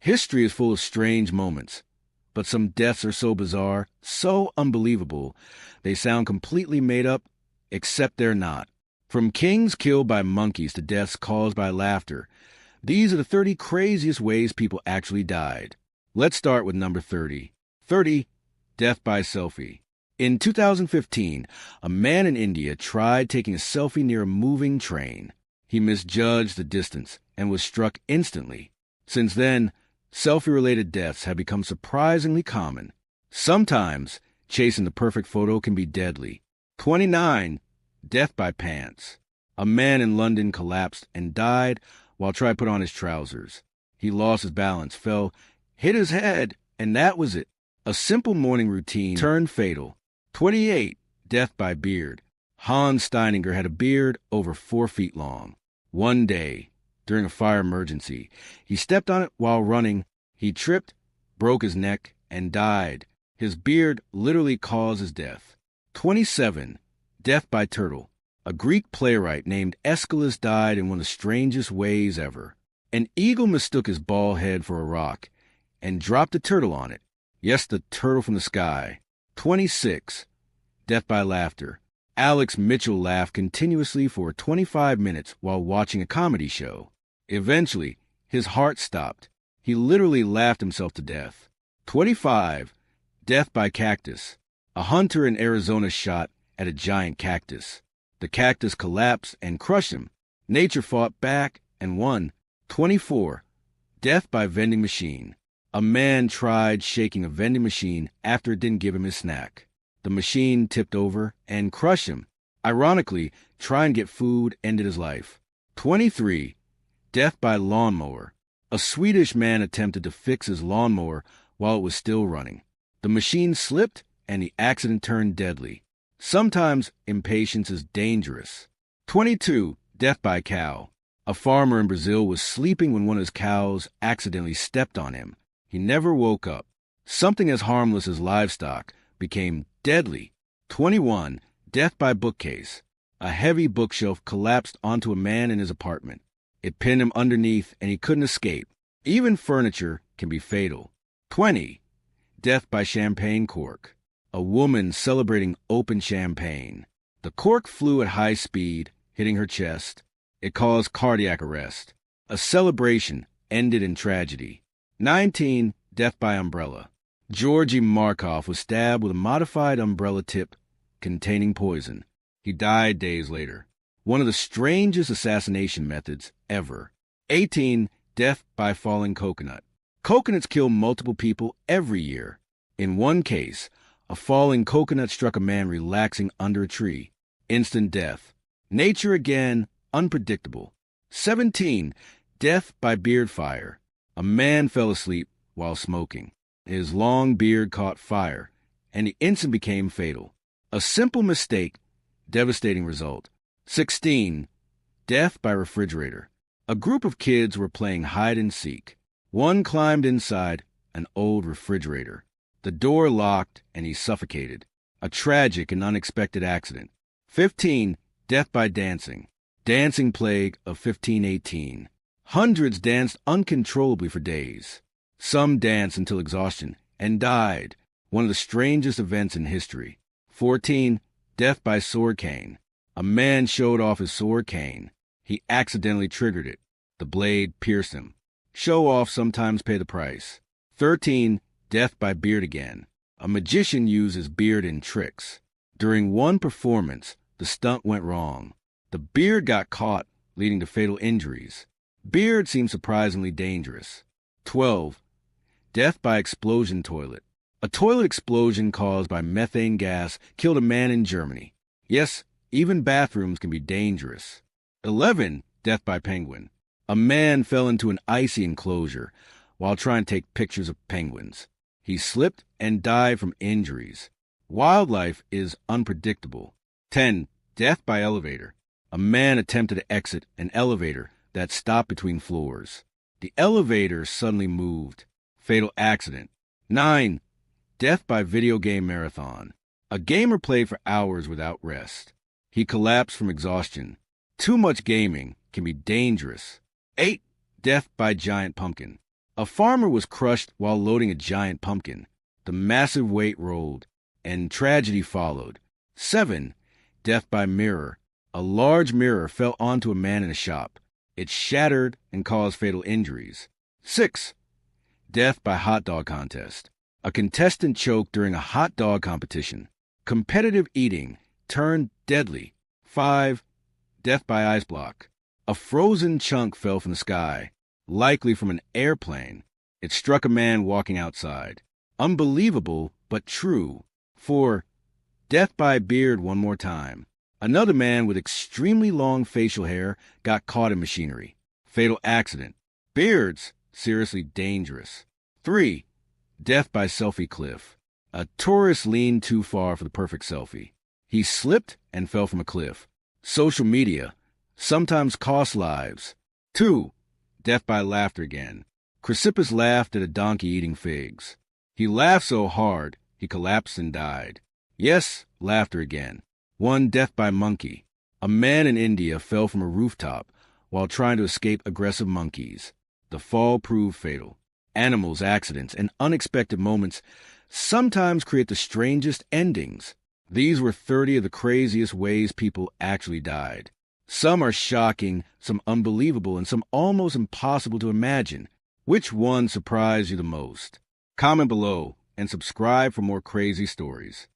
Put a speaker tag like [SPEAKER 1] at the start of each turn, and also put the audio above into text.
[SPEAKER 1] History is full of strange moments, but some deaths are so bizarre, so unbelievable, they sound completely made up, except they're not. From kings killed by monkeys to deaths caused by laughter, these are the 30 craziest ways people actually died. Let's start with number 30. 30. Death by selfie. In 2015, a man in India tried taking a selfie near a moving train. He misjudged the distance and was struck instantly. Since then, selfie-related deaths have become surprisingly common. Sometimes, chasing the perfect photo can be deadly. 29. Death by pants. A man in London collapsed and died while trying to put on his trousers. He lost his balance, fell, hit his head, and that was it. A simple morning routine turned fatal. 28. Death by beard. Hans Steininger had a beard over 4 feet long. One day, during a fire emergency, he stepped on it while running. He tripped, broke his neck, and died. His beard literally caused his death. 27. Death by turtle. A Greek playwright named Aeschylus died in one of the strangest ways ever. An eagle mistook his bald head for a rock and dropped a turtle on it. Yes, the turtle from the sky. 26. Death by laughter. Alex Mitchell laughed continuously for 25 minutes while watching a comedy show. Eventually, his heart stopped. He literally laughed himself to death. 25. Death by cactus. A hunter in Arizona shot at a giant cactus. The cactus collapsed and crushed him. Nature fought back and won. 24. Death by vending machine. A man tried shaking a vending machine after it didn't give him his snack. The machine tipped over and crushed him. Ironically, trying to get food ended his life. 23. Death by lawnmower. A Swedish man attempted to fix his lawnmower while it was still running. The machine slipped and the accident turned deadly. Sometimes impatience is dangerous. 22. Death by cow. A farmer in Brazil was sleeping when one of his cows accidentally stepped on him. He never woke up. Something as harmless as livestock became deadly. 21. Death by bookcase. A heavy bookshelf collapsed onto a man in his apartment. It pinned him underneath and he couldn't escape. Even furniture can be fatal. 20. Death by champagne cork. A woman celebrating open champagne. The cork flew at high speed, hitting her chest. It caused cardiac arrest. A celebration ended in tragedy. 19. Death by umbrella. Georgy Markov was stabbed with a modified umbrella tip containing poison. He died days later. One of the strangest assassination methods ever. 18. Death by falling coconut. Coconuts kill multiple people every year. In one case, a falling coconut struck a man relaxing under a tree. Instant death. Nature again, unpredictable. 17. Death by beard fire. A man fell asleep while smoking. His long beard caught fire, and the incident became fatal. A simple mistake, devastating result. 16. Death by refrigerator. A group of kids were playing hide and seek. One climbed inside an old refrigerator. The door locked and he suffocated. A tragic and unexpected accident. 15. Death by dancing. Dancing plague of 1518. Hundreds danced uncontrollably for days. Some danced until exhaustion and died. One of the strangest events in history. 14. Death by sword cane. A man showed off his sword cane. He accidentally triggered it. The blade pierced him. Show off sometimes pay the price. 13. Death by beard again. A magician uses beard in tricks. During one performance, the stunt went wrong. The beard got caught, leading to fatal injuries. Beard seems surprisingly dangerous. 12. Death by explosion toilet. A toilet explosion caused by methane gas killed a man in Germany. Yes, even bathrooms can be dangerous. 11. Death by penguin. A man fell into an icy enclosure while trying to take pictures of penguins. He slipped and died from injuries. Wildlife is unpredictable. 10. Death by elevator. A man attempted to exit an elevator that stopped between floors. The elevator suddenly moved. Fatal accident. 9. Death by video game marathon. A gamer played for hours without rest. He collapsed from exhaustion. Too much gaming can be dangerous. 8. Death by giant pumpkin. A farmer was crushed while loading a giant pumpkin. The massive weight rolled, and tragedy followed. 7. Death by mirror. A large mirror fell onto a man in a shop. It shattered and caused fatal injuries. 6. Death by hot dog contest. A contestant choked during a hot dog competition. Competitive eating turned deadly. 5. Death by ice block. A frozen chunk fell from the sky, likely from an airplane. It struck a man walking outside. Unbelievable, but true. 4. Death by beard one more time. Another man with extremely long facial hair got caught in machinery. Fatal accident. Beards, seriously dangerous. 3. Death by selfie cliff. A tourist leaned too far for the perfect selfie. He slipped and fell from a cliff. Social media sometimes costs lives. 2. Death by laughter again. Chrysippus laughed at a donkey eating figs. He laughed so hard, he collapsed and died. Yes, laughter again. 1. Death by monkey. A man in India fell from a rooftop while trying to escape aggressive monkeys. The fall proved fatal. Animals, accidents, and unexpected moments sometimes create the strangest endings. These were 30 of the craziest ways people actually died. Some are shocking, some unbelievable, and some almost impossible to imagine. Which one surprised you the most? Comment below and subscribe for more crazy stories.